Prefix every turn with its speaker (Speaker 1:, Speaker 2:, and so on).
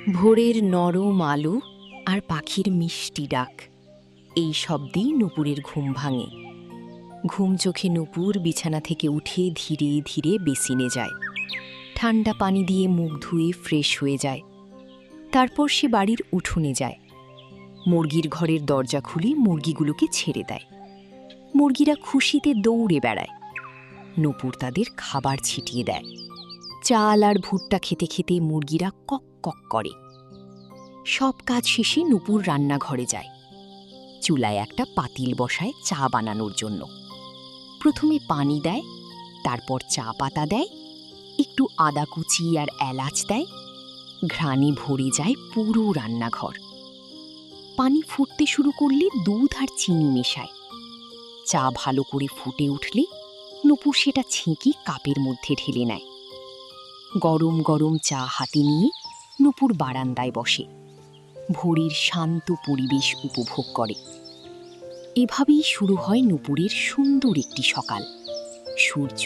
Speaker 1: ভোরের নরম আলো আর পাখির মিষ্টি ডাক, এই শব্দেই নূপুরের ঘুম ভাঙে। ঘুম চোখে নূপুর বিছানা থেকে উঠে ধীরে ধীরে বেসিনে যায়। ঠান্ডা পানি দিয়ে মুখ ধুয়ে ফ্রেশ হয়ে যায়। তারপর সে বাড়ির উঠোনে যায়। মুরগির ঘরের দরজা খুলে মুরগিগুলোকে ছেড়ে দেয়। মুরগিরা খুশিতে দৌড়ে বেড়ায়। নূপুর তাদের খাবার ছিটিয়ে দেয়। চাল আর ভুট্টা খেতে খেতে মুরগিরা কক কক করে। সব কাজ শেষে নূপুর রান্নাঘরে যায়। চুলায় একটা পাতিল বসায় চা বানানোর জন্য। প্রথমে পানি দেয়, তারপর চা পাতা দেয়, একটু আদা কুচি আর এলাচ দেয়। ঘ্রাণে ভরে যায় পুরো রান্নাঘর। পানি ফুটতে শুরু করলে দুধ আর চিনি মেশায়। চা ভালো করে ফুটে উঠলে নূপুর সেটা ছেঁকে কাপের মধ্যে ঢেলে নেয়। গরম গরম চা হাতে নিয়ে নূপুর বারান্দায় বসে ভোরের শান্ত পরিবেশ উপভোগ করে। এভাবেই শুরু হয় নূপুরের সুন্দর একটি সকাল। সূর্য